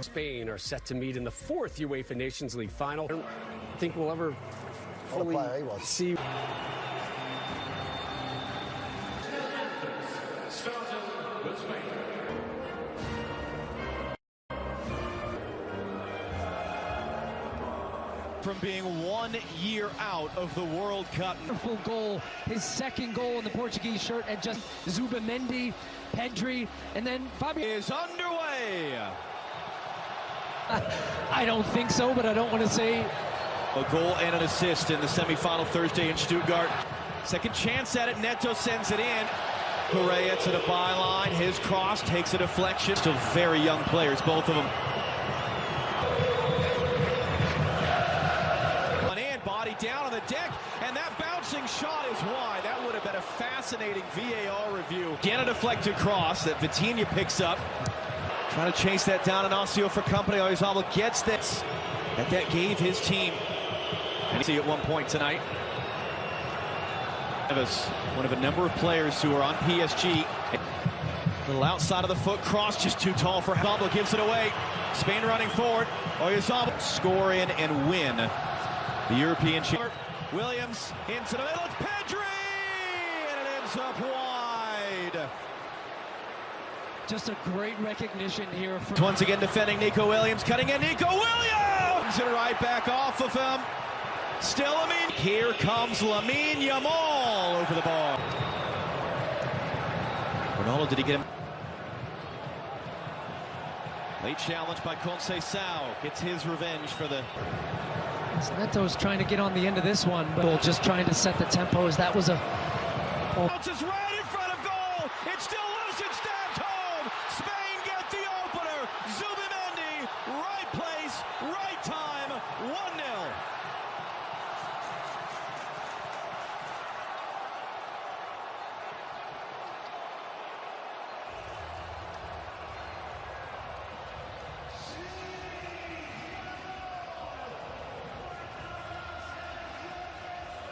Spain are set to meet in the fourth UEFA Nations League final. I don't think we'll ever fully see. From being 1 year out of the World Cup. Wonderful goal, his second goal in the Portuguese shirt, and just Zubamendi, Pedri, and then Fabio is underway. I don't think so, but I don't want to say. A goal and an assist in the semifinal Thursday in Stuttgart. Second chance at it, Neto sends it in. Correa to the byline, his cross takes a deflection. Still very young players, both of them. Down on the deck, and that bouncing shot is wide. That would have been a fascinating VAR review. Again, a deflected cross that Vitinha picks up. Trying to chase that down, and Osseo for company. Oyarzabal gets this. That gave his team. And see at one point tonight. One of a number of players who are on PSG. A little outside of the foot cross, just too tall for Oyarzabal. Gives it away. Spain running forward. Oyarzabal score in and win the European Championship. Williams into the middle, it's Pedri! And it ends up wide. Just a great recognition here. Once again defending Nico Williams, cutting in Nico Williams! And right back off of him. Still Lamine. Here comes Lamine Yamal over the ball. Ronaldo, did he get him? Late challenge by Conceição. Gets his revenge for the... Neto's trying to get on the end of this one, but just trying to set the tempo as that was a... Bounces right in front of goal. It's still loose and stabbed home. Spain get the opener. Zubamendi, right place, right time, 1-0.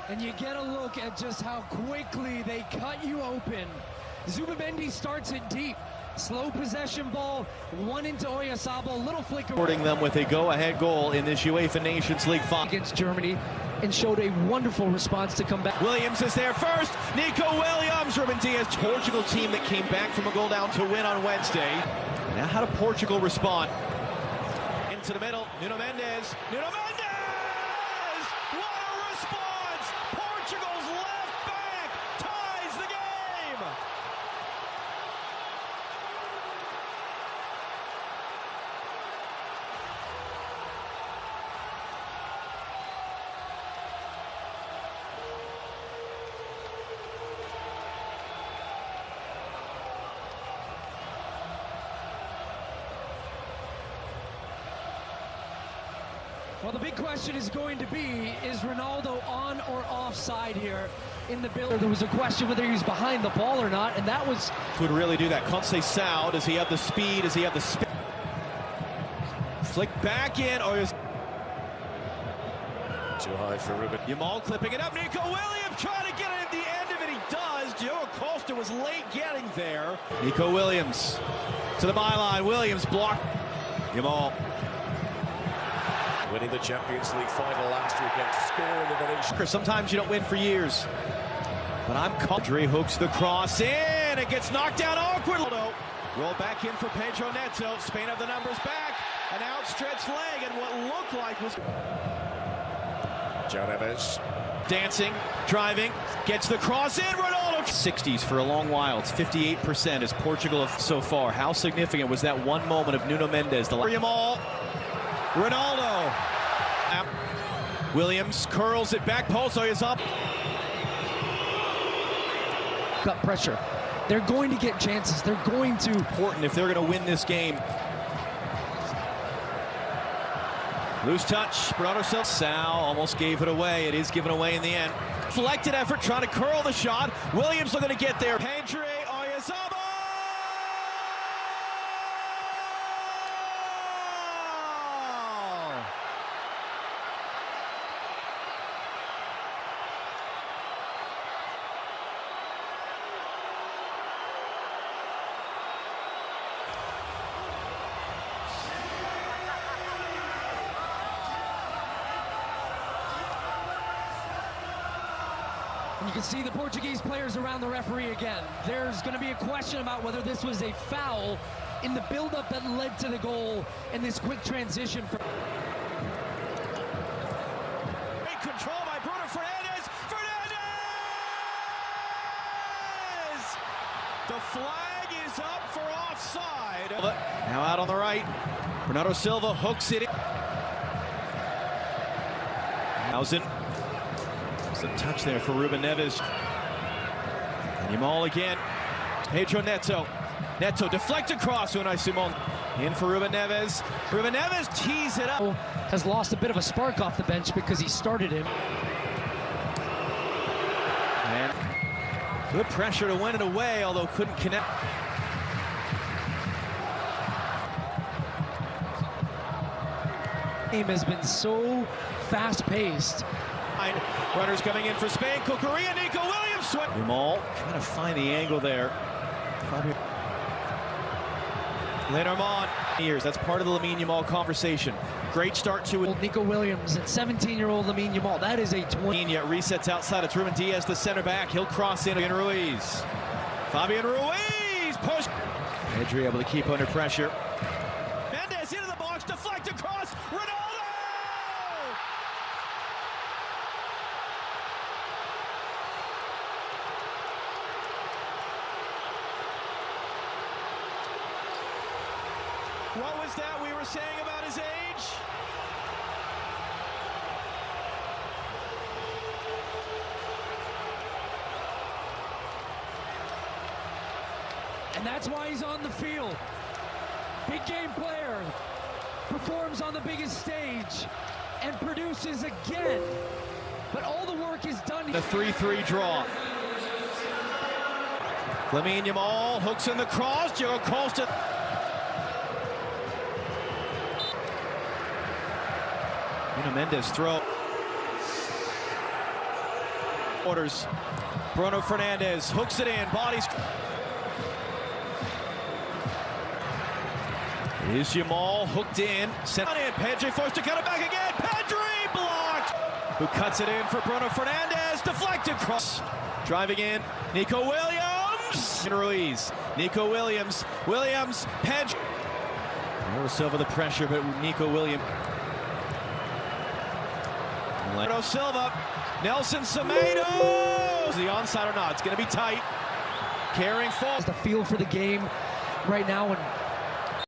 And you get a look at just how quickly they cut you open. Zubamendi starts it deep. Slow possession ball, one into Oyarzabal, a little flicker. Supporting them with a go-ahead goal in this UEFA Nations League final. Against Germany, and showed a wonderful response to come back. Williams is there first. Nico Williams, Ruben Diaz, Portugal team that came back from a goal down to win on Wednesday. Now how did Portugal respond? Into the middle, Nuno Mendes. Nuno Mendes! What a response! Portugal's left back ties the game! Well, the big question is going to be, is Ronaldo on or offside here in the build? There was a question whether he was behind the ball or not, and that was... Would really do that. Conceição, does he have the speed? Does he have the speed? Flick back in, or is... Too high for Ruben. Yamal clipping it up. Nico Williams trying to get it at the end of it. He does. Joe Costa was late getting there. Nico Williams to the byline. Williams blocked. Yamal. Winning the Champions League final last weekend, scoring in the nation. Sometimes you don't win for years. But I'm caught. Dre hooks the cross in. It gets knocked down awkwardly. Roll back in for Pedro Neto. Spain have the numbers back. An outstretched leg and what looked like was... Joe Neves. Dancing, driving, gets the cross in. Ronaldo. 60s for a long while. It's 58% as Portugal so far. How significant was that one moment of Nuno Mendes? The Yamal. Ronaldo. Williams curls it back. Pozo is up. Got pressure. They're going to get chances. They're going to. Important if they're going to win this game. Loose touch. Bernardo Silva. Sal almost gave it away. It is given away in the end. Selected effort trying to curl the shot. Williams looking to get there. Pedri, Oyarzabal. You can see the Portuguese players around the referee again. There's going to be a question about whether this was a foul in the build-up that led to the goal and this quick transition. Great control by Bruno Fernandes. The flag is up for offside. Now out on the right. Bernardo Silva hooks it in. Hausen. There's a touch there for Ruben Neves. And Yamal again. Pedro Neto. Neto deflected cross. Unai Simon. In for Ruben Neves. Ruben Neves tees it up. Has lost a bit of a spark off the bench because he started him. And good pressure to win it away, although couldn't connect. Game has been so fast-paced. Runners coming in for Spain. Cucurella, Nico Williams. Yamal trying to find the angle there. Lenormand. That's part of the Lamine Yamal conversation. Great start to it. Nico Williams and 17-year-old Lamine Yamal. That is a 20. Resets outside. It's Ruben Diaz, the center back. He'll cross in. Fabian Ruiz. Fabian Ruiz. Push. Pedri able to keep under pressure. Mendes into the box. Deflected cross. Ronaldo. What was that we were saying about his age? And that's why he's on the field. Big game player, performs on the biggest stage, and produces again. But all the work is done. The 3-3 draw. Lamine Yamal hooks in the cross. Diego Costa. Mendes throw. Orders. Bruno Fernandes hooks it in. Bodies. Is Yamal hooked in. Sent in. Pedri forced to cut it back again. Pedri blocked. Who cuts it in for Bruno Fernandes. Deflected cross. Driving in. Nico Williams. Ruiz. Nico Williams. Williams. Pedri. Bernardo Silva the pressure, but Nico Williams. Bernardo Silva, Nelson Semedo. Is the onside or not? It's going to be tight. Carrying forward. The feel for the game right now, and